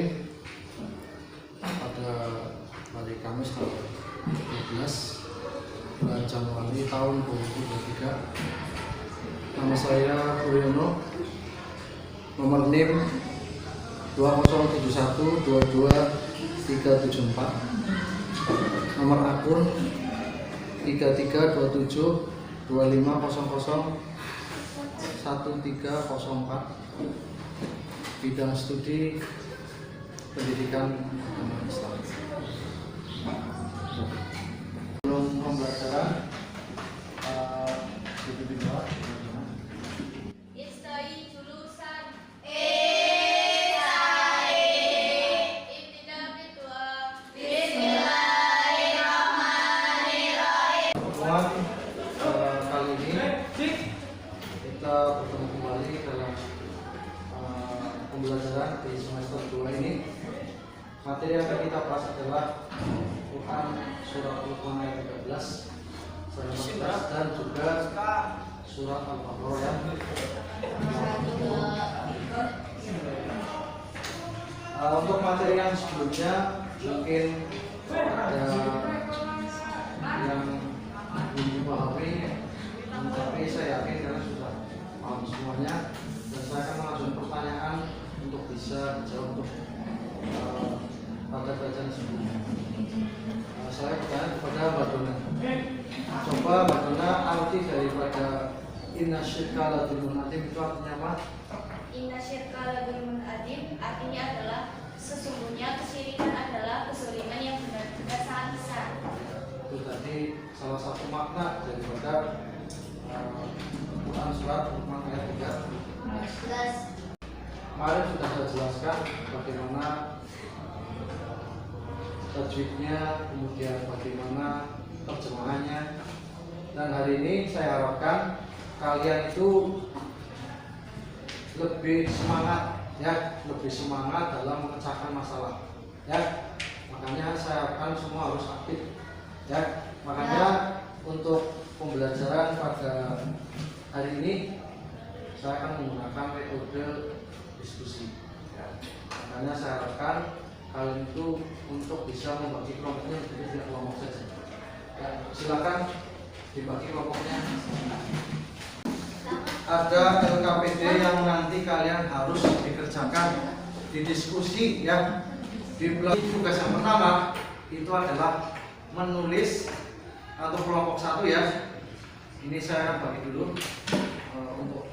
kemarin pada hari Kamis tanggal 12 bulan Januari tahun 2023. Nama saya Puryono, nomor NIM 201222374, nomor akun 332725001304, bidang studi pendidikan agama Islam. Belum pembelajaran di bawah. Kali ini kita bertemu kembali dalam pembelajaran di semester 2 ini. Materi yang akan kita bahas adalah Quran surat Luqman ayat 13 sampai 14 dan juga surat Al-Baqarah yang untuk materi yang sebelumnya mungkin ada yang belum dipahami, tapi saya yakin kalian sudah paham semuanya, dan saya akan mengajukan pertanyaan untuk bisa dijawab untuk pada bacaan sebelumnya. Saya bertanya kepada Mbak Dona. Coba Mbak Dona, arti daripada inna syirka la dzulmun adzim itu artinya apa? Inna syirka la dzulmun adzim artinya adalah sesungguhnya kesyirikan adalah kezaliman yang benar-benar sangat besar. Itu tadi salah satu makna daripada Quran surat Luqman ayat 13. Kemarin sudah saya jelaskan bagaimana tajwidnya, kemudian bagaimana terjemahannya, dan hari ini saya harapkan kalian itu lebih semangat, ya, lebih semangat dalam memecahkan masalah, ya. Makanya saya harapkan semua harus aktif, ya. Makanya untuk pembelajaran pada hari ini saya akan menggunakan metode diskusi, ya. Makanya saya harapkan kalian itu untuk bisa membagi kelompoknya menjadi 3 kelompok saja, ya. Silakan dibagi kelompoknya. Ada LKPD yang nanti kalian harus dikerjakan di diskusi, ya. Di tugas yang pertama itu adalah menulis atau kelompok 1, ya. Ini saya bagi dulu untuk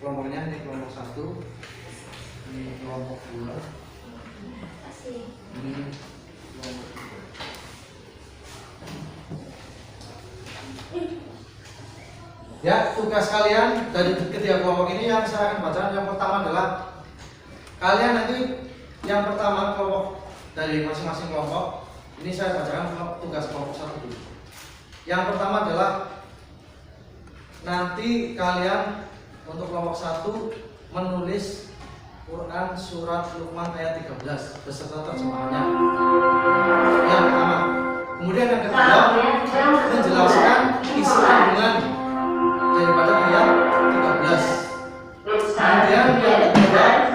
kelompoknya. Ini kelompok 1, ini kelompok 2, ini kelompok 3. Ya, tugas kalian dari ketiga kelompok ini yang saya akan bacakan. Yang pertama adalah kalian nanti yang pertama kelompok dari masing-masing kelompok ini saya bacakan tugas kelompok 1 dulu. Yang pertama adalah nanti kalian untuk kelompok 1 menulis Quran surat Luqman ayat 13 beserta terjemahannya. Yang pertama. Kemudian yang kedua menjelaskan isi kandungan daripada ayat 13. Kemudian yang ketiga,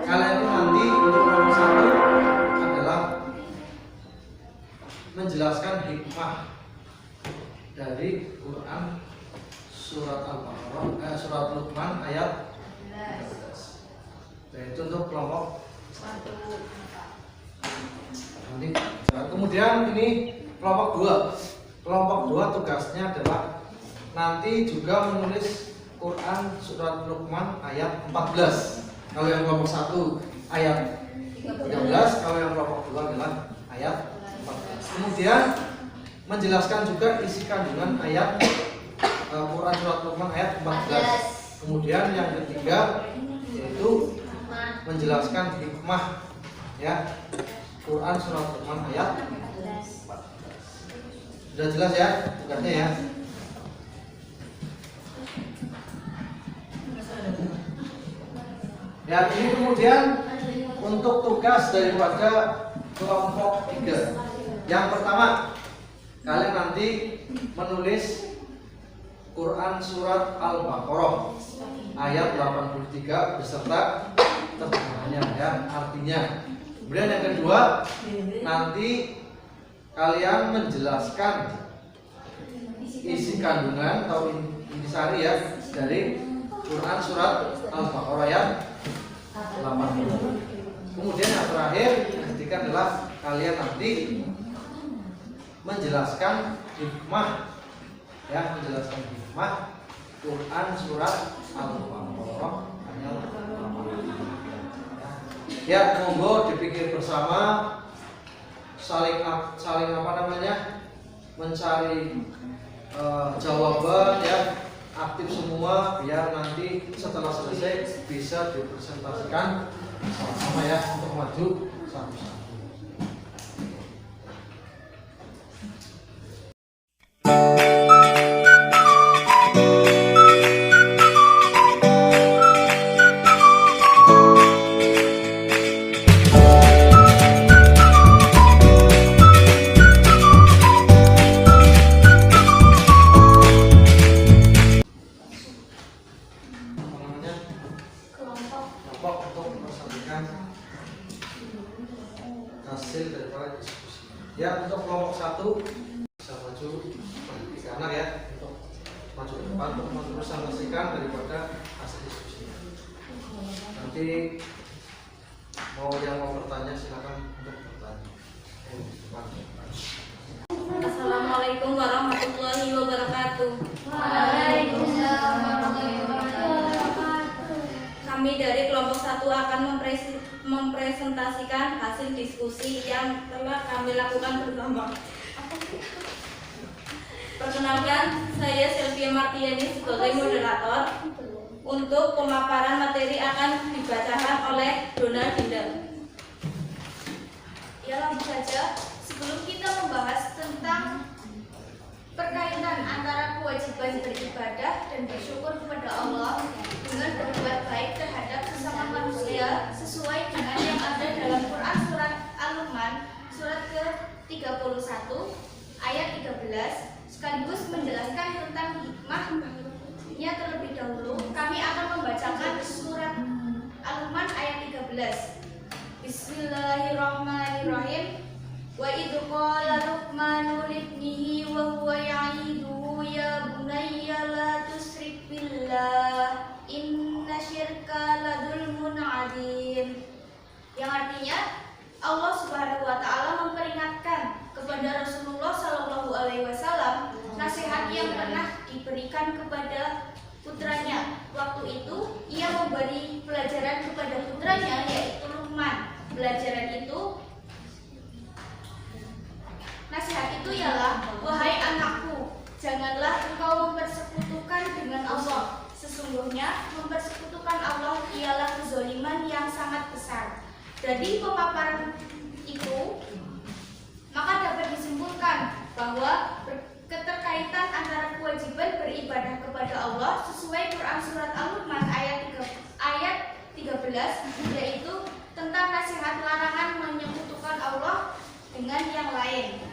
kalian itu nanti untuk kelompok 1 adalah menjelaskan hikmah dari Quran surat Al-Baqarah, surat Luqman ayat 13. Itu untuk kelompok 1. Nanti, kemudian ini kelompok 2. Kelompok 2 tugasnya adalah nanti juga menulis Quran surat Luqman ayat 14. Kalau yang kelompok 1 ayat 13, kalau yang kelompok 2 adalah ayat 14. Kemudian menjelaskan juga isi kandungan ayat Quran surat Luqman ayat 14. Kemudian yang ketiga yaitu menjelaskan hikmah, ya, Quran surat Luqman ayat 14. Sudah jelas ya tugasnya, ya. Ya, ini kemudian untuk tugas daripada kelompok 3. Yang pertama, kalian nanti menulis Quran surat Al-Baqarah ayat 83 beserta terjemahannya ya, artinya. Kemudian yang kedua, nanti kalian menjelaskan isi kandungan atau intisari ya dari Quran surat Al-Baqarah ayat 80. Kemudian yang terakhir yang ketiga adalah kalian nanti menjelaskan hikmah ya, menjelaskan hikmah Quran surat Al-Baqarah ayat 80. Ya, monggo dipikir bersama, saling apa namanya, mencari jawaban ya, aktif semua biar nanti setelah selesai bisa dipresentasikan sama-sama ya untuk maju satu-satu. Kelompok untuk mempersampaikan hasil daripada diskusi. Ya, untuk kelompok 1 bisa maju di kanan ya, untuk maju ke depan untuk mempresentasikan daripada hasil diskusi. Nanti yang mau bertanya silakan untuk bertanya. Assalamualaikum warahmatullahi wabarakatuh. Waalaikumsalam warahmatullahi wabarakatuh. Kami dari kelompok 1 akan mempresentasikan hasil diskusi yang telah kami lakukan bersama. Perkenalkan, saya Sylvia Martiani sebagai moderator. Untuk pemaparan materi akan dibacakan oleh Dona Dinda. Ya, langsung saja. Sebelum kita membahas tentang perkaitan antara kewajiban beribadah dan bersyukur kepada Allah dengan berbuat baik terhadap sesama manusia sesuai dengan yang ada dalam Quran surat Al-Luqman surat ke-31 ayat 13, sekaligus menjelaskan tentang hikmahnya terlebih dahulu, kami akan membacakan surat Al-Luqman ayat 13. Bismillahirrahmanirrahim. Wa idh qala Luqmanu libnihi wa huwa ya'iduhu ya bunayya la tusyrik billah inna syirka la dzulmun 'adzim. Yang artinya Allah Subhanahu wa taala memperingatkan kepada Rasulullah sallallahu alaihi wasallam nasihat yang pernah diberikan kepada putranya. Waktu itu ia memberi pelajaran kepada putranya yaitu Luqman. Pelajaran itu, nasihat itu ialah, wahai anakku, janganlah engkau mempersekutukan dengan Allah. Sesungguhnya mempersekutukan Allah ialah kezaliman yang sangat besar. Dari pemaparan itu, maka dapat disimpulkan bahwa keterkaitan antara kewajiban beribadah kepada Allah sesuai Quran surat Al-Luqman ayat 13, yaitu tentang nasihat larangan menyekutukan Allah dengan yang lain.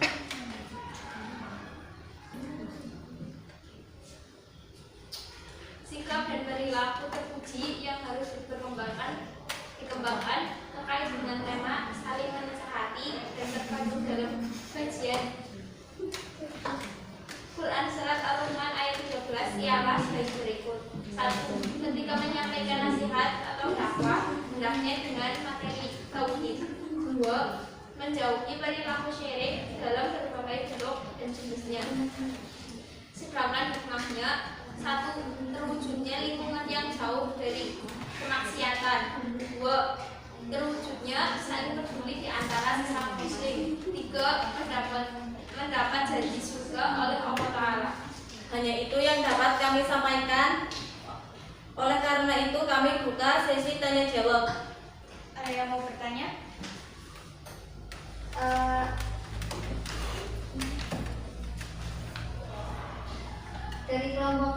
Sikap dan perilaku terpuji yang harus dikembangkan terkait dengan tema saling menasehati dan terkandung dalam kajian Quran surat Al-Luqman ayat 13 ialah sebagai berikut. 1. Ketika menyampaikan nasihat atau dakwah, hendaknya dengan materi tauhid. 2. Menjauhi perilaku syirik dalam berbagai bentuk dan jenisnya. Sedangkan hikmahnya, 1. Terwujudnya lingkungan yang jauh dari kemaksiatan. 2. Terwujudnya saling peduli di antara sesama muslim. 3. Mendapat janji surga oleh Allah Ta'ala. Hanya itu yang dapat kami sampaikan. Oleh karena itu kami buka sesi tanya jawab. Ada yang mau bertanya? Dari kelompok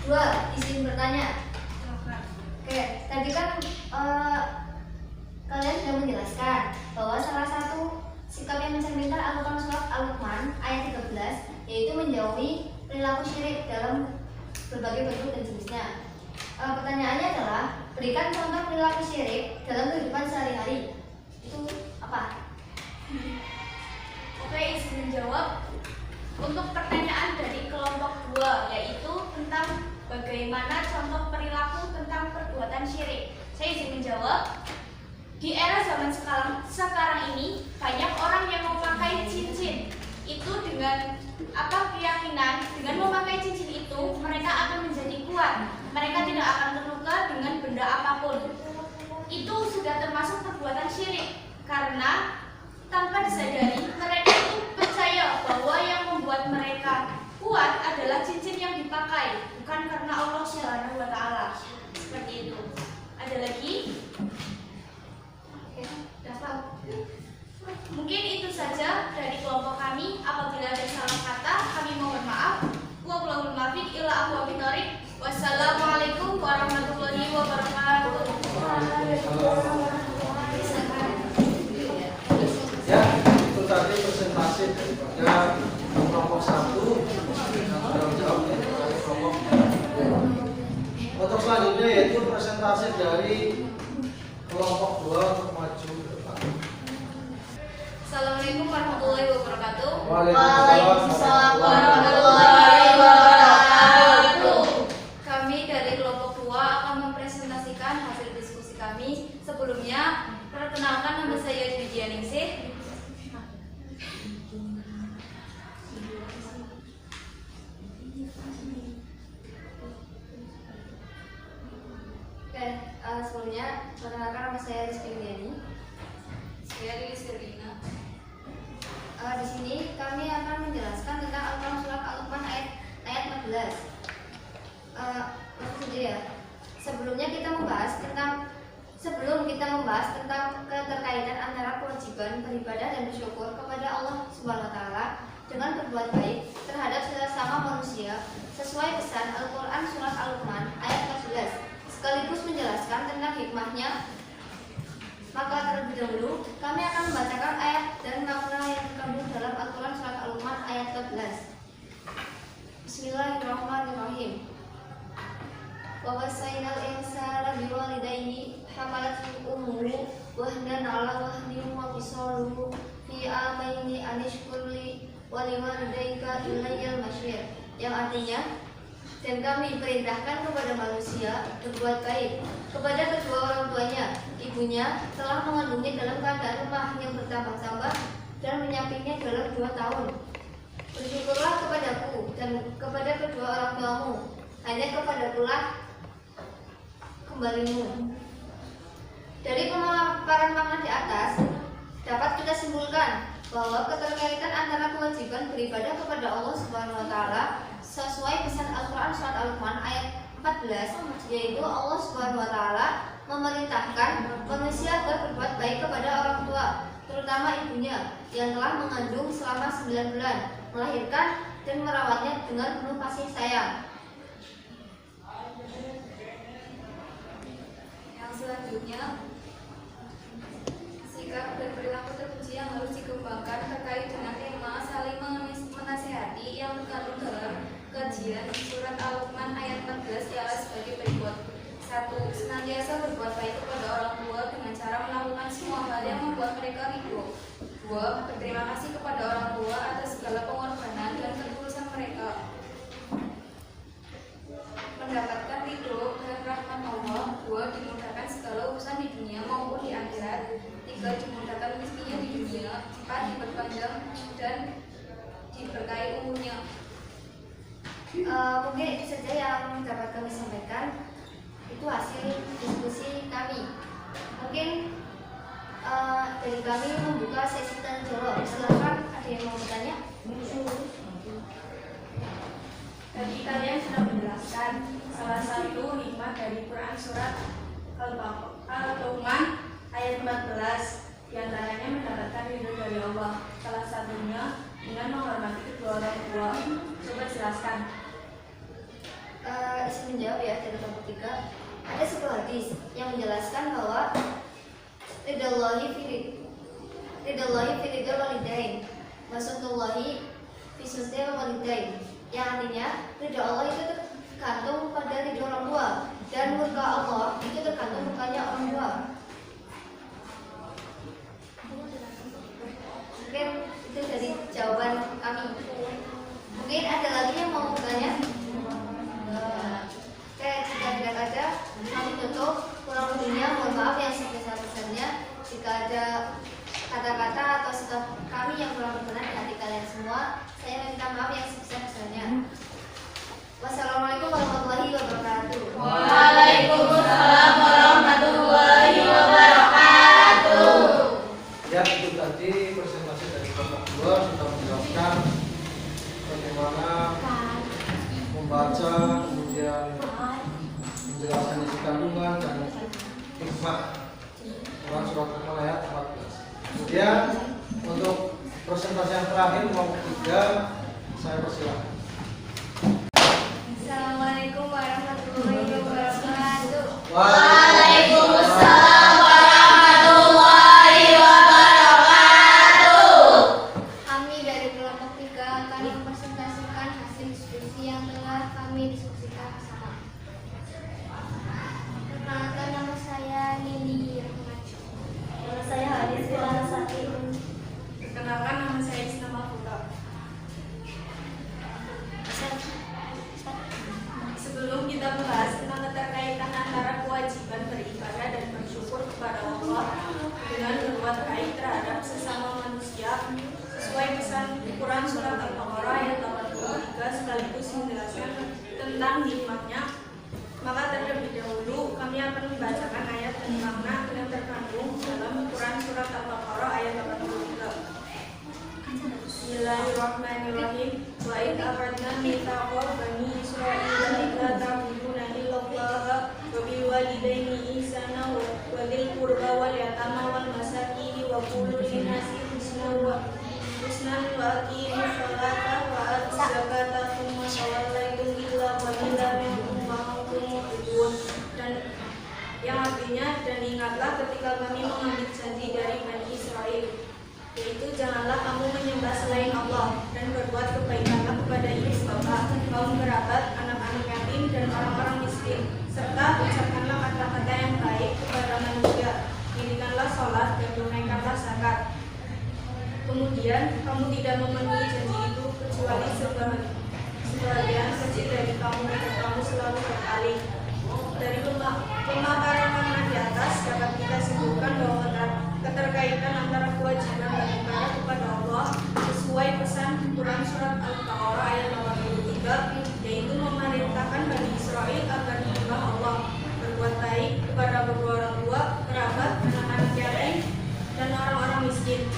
2 izin bertanya. Oke, tadi kan kalian sudah menjelaskan bahwa salah satu sikap yang mencerminkan Al-Quran surat Al-Luqman ayat 13 yaitu menjauhi perilaku syirik dalam berbagai bentuk dan jenisnya. Pertanyaannya adalah Berikan contoh perilaku syirik dalam kehidupan sehari-hari. Itu apa? Oke, izin menjawab untuk pertanyaan dari kelompok 2, yaitu tentang bagaimana contoh perilaku tentang perbuatan syirik. Saya izin menjawab. Di era zaman sekarang ini banyak orang yang memakai cincin. Itu dengan keyakinan dengan memakai cincin itu mereka akan menjadi kuat. Mereka tidak akan terluka dengan benda apapun. Itu sudah termasuk perbuatan syirik karena tanpa disadari mereka itu percaya bahwa yang membuat mereka kuat adalah cincin yang dipakai, bukan karena Allah Subhanahu wa taala. Seperti itu. Ada lagi? Dapat. Mungkin itu saja dari kelompok kami. Apabila ada salah kata, kami mohon maaf. Wallahul muwaffiq ila aqwamit thoriq. Wassalamualaikum warahmatullahi wabarakatuh. Ya, itu tadi presentasi daripada kelompok 1 yang sudah menjawab dari kelompok 2. Untuk selanjutnya yaitu presentasi dari kelompok 2 untuk maju ke depan. Assalamualaikum warahmatullahi wabarakatuh. Waalaikumsalam warahmatullahi wabarakatuh. Kami dari kelompok 2 akan mempresentasikan hasil diskusi kami. Sebelumnya, perkenalkan nama saya Widya Ningsih. Sebelumnya, perkenalkan nama saya Rizky Widiani. Saya Lilis Herlina. Di sini kami akan menjelaskan tentang Al-Quran surat Al-Luqman ayat 14. Langsung saja ya. Sebelum kita membahas tentang keterkaitan antara kewajiban beribadah dan bersyukur kepada Allah Subhanahu wa taala dengan berbuat baik terhadap sesama manusia sesuai pesan Al-Quran surat Al-Luqman ayat 14, sekaligus menjelaskan tentang hikmahnya, maka terlebih dahulu kami akan membacakan ayat dan makna yang terkandung dalam Al-Quran surat Al-Luqman ayat 14. Bismillahirrahmanirrahim. Wa wasainal insana biwalidayhi hamalathu ummuhu wahnan 'ala wahnin wa fisaluhu fi amaini anishkurli wa liwalidayka ilayyal masyir, yang artinya, dan kami perintahkan kepada manusia berbuat baik kepada kedua orang tuanya. Ibunya telah mengandungnya dalam keadaan lemah yang bertambah-tambah dan menyampingnya dalam 2 tahun. Bersyukurlah kepadaku dan kepada kedua orang tuamu, hanya kepadakulah kembalimu. Dari pemaparan makna di atas dapat kita simpulkan bahwa keterkaitan antara kewajiban beribadah kepada Allah Subhanahu wa taala sesuai pesan Al-Quran surat Al-Luqman ayat 14, yaitu Allah Subhanahu wa taala memerintahkan manusia agar berbuat baik kepada orang tua, terutama ibunya yang telah mengandung selama 9 bulan, melahirkan dan merawatnya dengan penuh kasih sayang. Yang selanjutnya, sikap dan perilaku terpuji yang harus dikembangkan terkait dengan tema saling menasihati yang terkandung dalam kajian surat Al-Luqman ayat 14 ialah sebagai berikut. 1. Senantiasa berbuat baik kepada orang tua dengan cara melakukan semua hal yang membuat mereka ridho. 2. Berterima kasih kepada orang tua atas segala pengorbanan dan ketulusan mereka. Mendapatkan ridho dan rahmat Allah. 2. Dimudahkan segala urusan di dunia maupun di akhirat. 3. Dimudahkan rezekinya di dunia. 4. Diperpanjang dan diberkahi umurnya. Mungkin itu saja yang dapat kami sampaikan. Itu hasil diskusi kami. Mungkin dari kami membuka sesi tanya jawab. Silakan, ada yang mau bertanya? Tadi kalian sudah menjelaskan salah satu hikmah dari Quran surat Al-Luqman ayat 14, diantaranya mendapatkan ridho dari Allah. Salah satunya dengan menghormati kedua orang tua. Coba jelaskan. Isi menjawab ya dari kelompok 3. Ada sebuah hadis yang menjelaskan bahwa ridallahi fi ridal walidain wa suntullahi fi suntil walidain, yang artinya ridho Allah itu tergantung pada ridho orang tua Dan murka Allah itu tergantung murkanya orang tua. Mungkin itu dari jawaban kami. Mungkin ada lagi yang mau bertanya? Oke, tidak ada. Kami tutup. Kurang lebihnya mohon maaf yang sebesar-besarnya. Jika ada kata-kata atau sikap kami yang kurang berkenan di hati kalian semua, saya minta maaf yang sebesar-besarnya. Wassalamualaikum warahmatullahi wabarakatuh. Waalaikumsalam warahmatullahi wabarakatuh. Ya, itu tadi presentasi dari kelompok 2 sudah menjelaskan bagaimana membaca, kemudian menjelaskan isi kandungan dan hikmah Quran surat Al-Luqman ayat 14. Kemudian untuk presentasi yang terakhir kelompok 3 saya persilakan. Assalamualaikum warahmatullahi wabarakatuh. Waalaikumsalam warahmatullahi wabarakatuh. Kami dari kelompok 3 akan mempresentasikan hasil diskusi yang telah kami diskusikan bersama. Perkenalkan, nama saya Nindi Rahmat. Nama saya Hadis Wilasati. Perkenalkan, nama saya Isnama Putra. Sebelum kita bahas tentang keterkaitan antara kewajiban beribadah dan bersyukur kepada Allah dengan berbuat baik terhadap sesama manusia sesuai pesan Quran surat Al-Baqarah ayat 83 sekaligus menjelaskan tentang hikmahnya, maka terlebih dahulu kami akan membacakan ayat dan makna yang terkandung dalam Quran surat Al-Baqarah ayat 83. Bismillahirrahmanirrahim. Wa id akhadna mitsaqa bani Israil la ta'buduna illallah wa bil walidayni ihsana wa dzil qurba wal yatama wal masakin wa qulu linnasi husnan wa aqimus sholata wa atuz zakata tsumma tawallaytum illa qalilan minkum wa antum mu'ridun. Dan yang artinya, dan ingatlah ketika kami mengambil janji dari Bani Israel, yaitu janganlah kamu menyembah selain Allah dan berbuat kebaikanlah kepada ibu bapak, kaum kerabat, anak-anak yatim dan orang-orang miskin, serta ucapkanlah kata-kata yang baik kepada manusia, dirikanlah sholat dan tunaikanlah zakat. Kemudian kamu tidak memenuhi janji itu kecuali sebagian kecil dari kamu dan kamu selalu berpaling. Dari pemaparan makna di atas dapat kita simpulkan bahwa keterkaitan antara kewajiban beribadah kepada Allah sesuai pesan Quran surat Al-Baqarah ayat 83, yaitu memerintahkan Bani Israel agar menyembah Allah, berbuat baik kepada kedua orang tua, kerabat, anak-anak yatim, dan orang-orang miskin.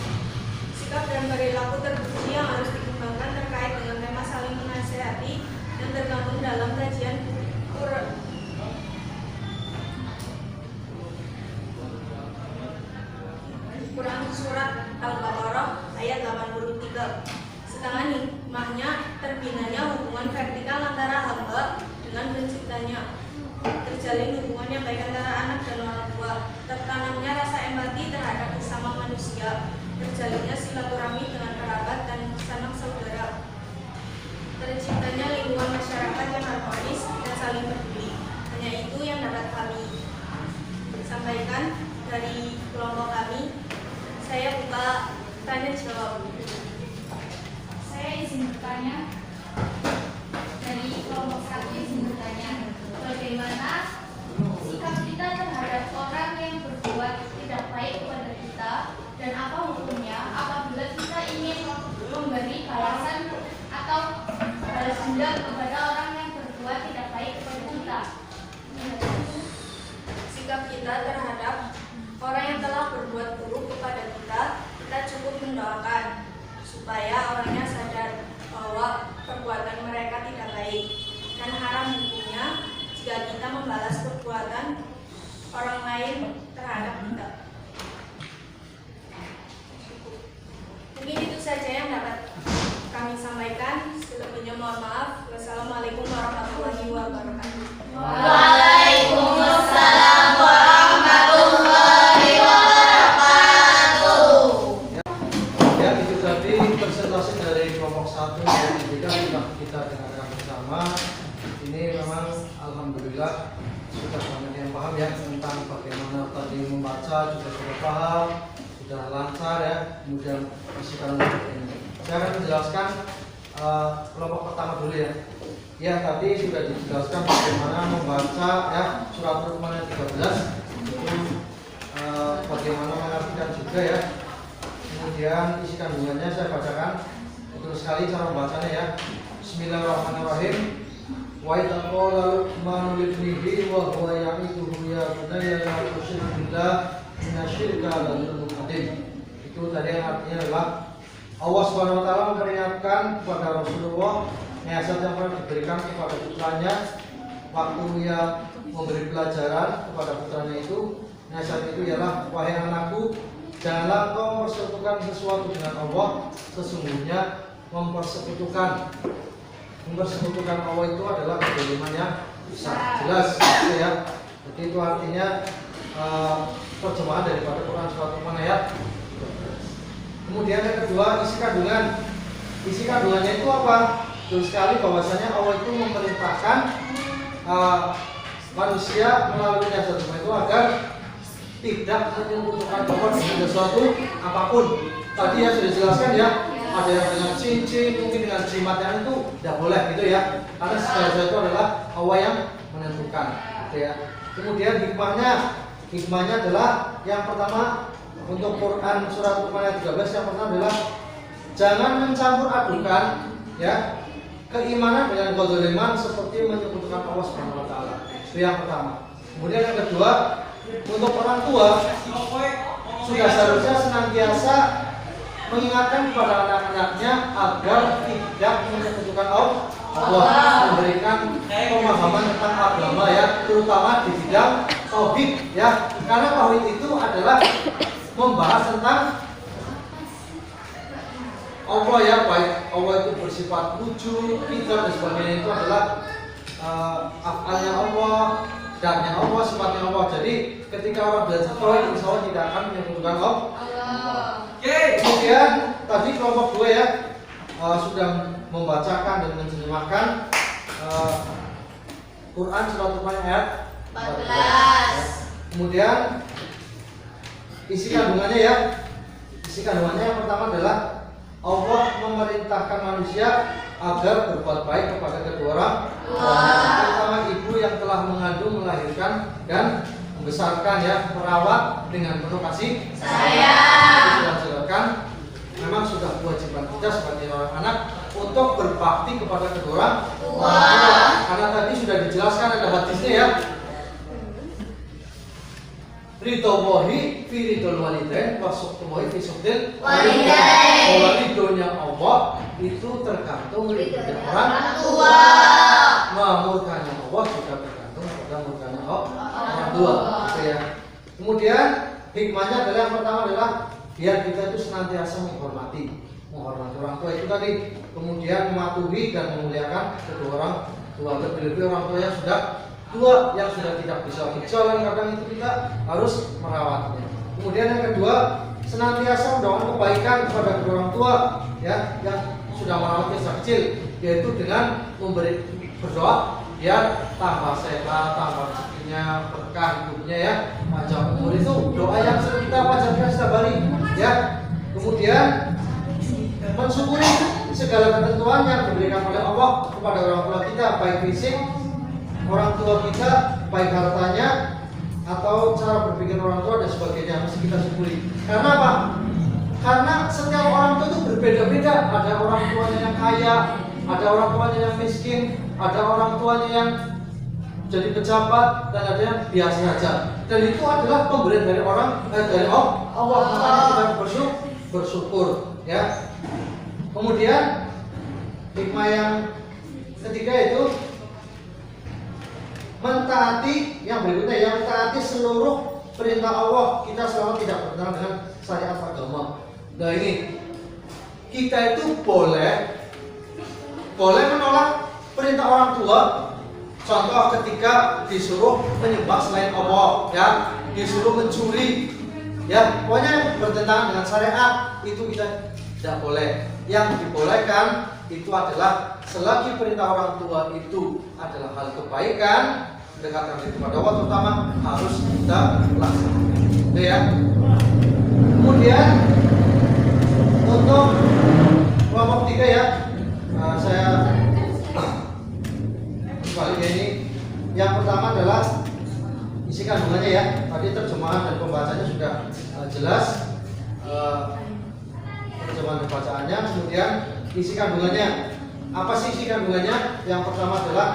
Sikap dan perilaku terpuji yang harus dikembangkan terkait dengan tema saling menasihati dan tergabung dalam kajian Quran surat Al-Baqarah ayat 83. Sedangkan hikmahnya terbinanya hubungan vertikal antara hamba dengan penciptanya, terjalin hubungan yang baik antara anak dan orang tua, tertanamnya rasa empati terhadap sesama manusia, terjalinnya silaturahmi dengan kerabat dan sanak saudara, terciptanya lingkungan masyarakat yang harmonis dan saling peduli. Hanya itu yang dapat kami sampaikan dari kelompok kami. Saya buka tanya jawab. Saya izin bertanya. Dari kelompok 1 izin bertanya. Bagaimana sikap kita terhadap orang yang berbuat tidak baik kepada kita, dan apa hukumnya apabila kita ingin memberi balasan atau balas dendam kepada orang yang berbuat tidak baik kepada kita? Sikap kita terhadap orang yang telah berbuat buruk kepada kita, kita cukup mendoakan supaya orangnya sadar bahwa perbuatan mereka tidak baik dan haram hukumnya jika kita membalas perbuatan orang lain terhadap kita. Mungkin itu saja yang dapat kami sampaikan. Selebihnya mohon maaf. Wassalamualaikum warahmatullahi wabarakatuh. Waalaikumsalam warahmatullahi wabarakatuh. Ya, itu tadi presentasi dari kelompok 1 dan 3 sudah kita dengarkan bersama. Ini memang alhamdulillah sudah kemudian isi kandungan ini. Saya akan menjelaskan kelompok pertama dulu ya. Ya, tadi sudah dijelaskan bagaimana membaca ya surat Luqman ayat 13 itu bagaimana mengartikan juga ya. Kemudian isi kandungannya saya bacakan. Betul sekali cara membacanya ya. Bismillahirrahmanirrahim. Wa idza qala Luqmanu libnihi wa huwa ya'iduhu ya bunayya la tusyrik billah innasyirka la dzulmun adzim. Itu tadi yang artinya adalah Allah Subhanahu wa taala memperingatkan kepada Rasulullah nasihat yang pernah diberikan kepada putranya waktu ia memberi pelajaran kepada putranya itu. Nasihat itu ialah, wahai anakku, janganlah kau mempersekutukan sesuatu dengan Allah. Sesungguhnya mempersekutukan Allah itu adalah kezaliman yang besar. Jelas ya. Jadi itu artinya terjemahan daripada Quran surat Luqman ayat 13. Kemudian yang kedua, isi kandungan. Isi kandungannya itu apa? Betul sekali bahwasanya Allah itu memerintahkan manusia melalui nasihat itu agar tidak menyekutukan Allah dengan sesuatu apapun. Tadi ya sudah dijelaskan ya, ada yang dengan cincin, mungkin dengan jimat yang itu tidak boleh gitu ya, karena segala sesuatu adalah Allah yang menentukan gitu ya. Kemudian hikmahnya adalah yang pertama untuk Quran surat Luqman ayat 13 yang pertama adalah jangan mencampur adukan ya keimanan dengan kezaliman seperti menyekutukan Allah Subhanahu wa taala. Itu yang pertama. Kemudian yang kedua, untuk orang tua sudah seharusnya senantiasa mengingatkan kepada anak-anaknya agar tidak menyekutukan Allah, memberikan pemahaman tentang agama ya, terutama di bidang tauhid ya. Karena tauhid itu adalah membahas tentang Allah ya, baik Allah itu bersifat wujud, kita dan sebagainya itu adalah afalnya Allah, dannya Allah, sifatnya Allah. Jadi ketika orang belajar tauhid, insya Allah tidak akan menyekutukan Allah. Oke. Kemudian tadi kelompok 2 ya sudah membacakan dan menerjemahkan Quran surat Luqman ayat 14. Kemudian isi kandungannya ya. Isi kandungannya yang pertama adalah Allah memerintahkan manusia agar berbuat baik kepada kedua orang tua, terutama ibu yang telah mengandung, melahirkan dan membesarkan ya, merawat dengan penuh kasih sayang. Sudah jelaskan, memang sudah kewajiban kita sebagai orang anak untuk berbakti kepada kedua orang tua. Karena tadi sudah dijelaskan ada hadisnya ya. Ridhowahi fi ridhol walidain wa sukhtuwahi fi sukhtil walidain. Bahwa ridhonya Allah itu tergantung ridhonya orang tua. Murkanya Allah juga tergantung pada murkanya orang tua. Gitu ya. Kemudian hikmahnya adalah yang pertama adalah biar kita itu senantiasa menghormati orang tua itu tadi. Kemudian mematuhi dan memuliakan kedua orang tua. Terlebih orang tua yang sudah tua, yang sudah tidak bisa berjalan, kadang itu kita harus merawatnya. Kemudian yang kedua, senantiasa mendoakan kebaikan kepada kedua orang tua ya, yang sudah merawatnya sejak kecil, yaitu dengan berdoa biar tambah sehat, tambah rezekinya, berkah hidupnya ya, panjang umur. Itu doa yang sering kita panjatkan setiap hari ya. Kemudian mensyukuri segala ketentuan yang diberikan oleh Allah kepada orang tua kita, baik fisik orang tua kita, baik hartanya atau cara berpikir orang tua dan sebagainya, mesti kita syukuri. Karena apa? Karena setiap orang tua itu berbeda-beda. Ada orang tuanya yang kaya, ada orang tuanya yang miskin, ada orang tuanya yang jadi pejabat, dan ada yang biasa saja. Dan itu adalah pemberian dari dari Allah. Makanya kita bersyukur ya. Kemudian hikmah yang ketiga itu mentaati, yang berikutnya yang mentaati seluruh perintah Allah. Kita selama tidak bertentangan dengan syariat agama. Nah ini kita itu boleh menolak perintah orang tua. Contoh ketika disuruh menyembah selain Allah ya, disuruh mencuri ya, pokoknya bertentangan dengan syariat itu kita tidak boleh. Yang dibolehkan itu adalah selagi perintah orang tua itu adalah hal kebaikan, mendekatkan diri kepada Allah, terutama harus kita laksanakan. Ya. Kemudian bacaannya, kemudian isi kandungannya. Apa sih isi kandungannya? Yang pertama adalah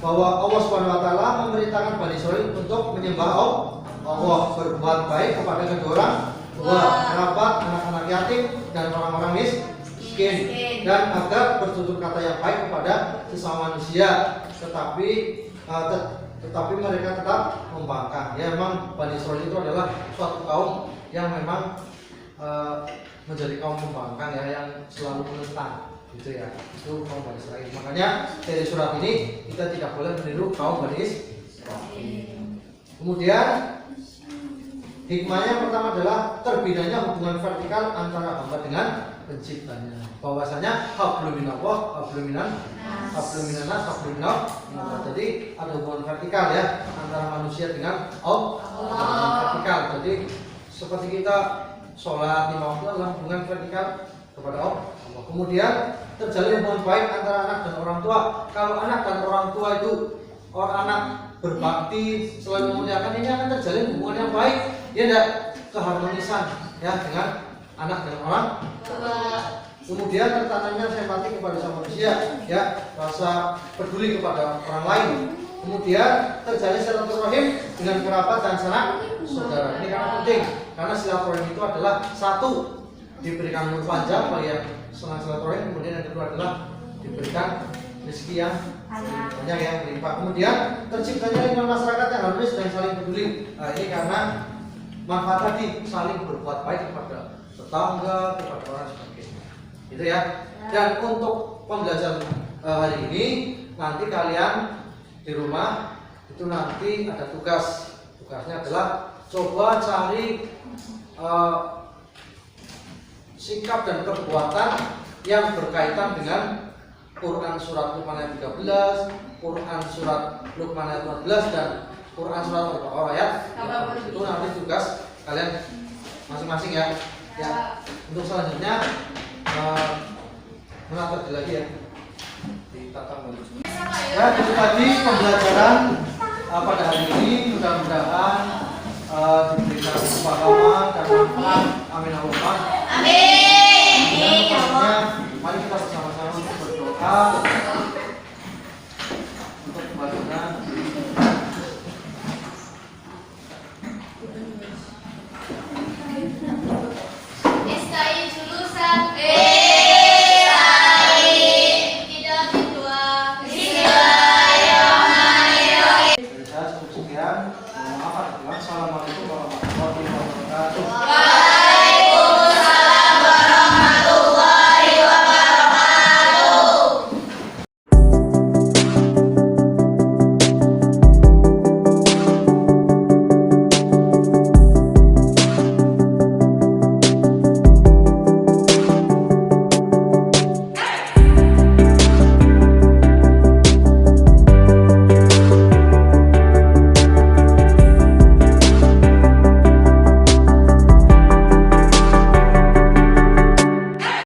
bahwa Allah Subhanahu wa taala memerintahkan Bani Israil untuk menyembah Allah, berbuat baik kepada kedua orang tua, kerabat, anak-anak yatim dan orang-orang miskin, dan agar bertutur kata yang baik kepada sesama manusia. Tetapi mereka tetap membangkang. Ya, memang Bani Israil itu adalah suatu kaum yang memang menjadi kaum pembangkang ya, yang selalu menentang gitu ya. Itu kaum Bani Israil. Makanya dari surat ini kita tidak boleh meniru kaum Bani Israil. Kemudian hikmahnya pertama adalah terbinanya hubungan vertikal antara hamba dengan penciptanya. Bahwasanya hablum minallah, hablum minannas, hablum minallah. Jadi ada hubungan vertikal ya antara manusia dengan Allah. Vertikal. Jadi seperti kita sholat 5 waktu adalah hubungan vertikal kepada Allah. Kemudian terjalin hubungan baik antara anak dan orang tua. Kalau anak dan orang tua itu anak berbakti, selalu memuliakan, ini akan terjalin hubungan yang baik. Ya, ada keharmonisan ya dengan anak dan orang tua. Kemudian tertanamnya simpati kepada sama manusia, ya, rasa peduli kepada orang lain. Kemudian terjalin silaturahim dengan kerabat dan sanak saudara. Ini karena penting, karena silaturahim itu adalah satu, diberikan umur panjang bagi yang senang silaturahim. Kemudian yang kedua adalah diberikan rezeki yang banyak yang berlimpah. Kemudian terciptanya lingkungan masyarakat yang harmonis dan saling peduli. Nah, ini karena manfaat tadi, saling berbuat baik kepada tetangga, kepada orang sebagainya. Gitu ya. Dan untuk pembelajaran hari ini, nanti kalian di rumah itu nanti ada tugas. Tugasnya adalah coba cari sikap dan perbuatan yang berkaitan dengan Quran surat Luqman ayat 13, Quran surat Luqman ayat 14 dan Quran surat Al-Baqarah ayat 40. Itu nanti tugas kalian masing-masing ya. Ya, untuk selanjutnya menata lagi ya. Ditata lagi. Ya, itu tadi pembelajaran pada hari ini. Mudah-mudahan diberikan kepahaman dan manfaat. Amin Allahumma. Amin. Dan selanjutnya, mari kita bersama-sama berdoa.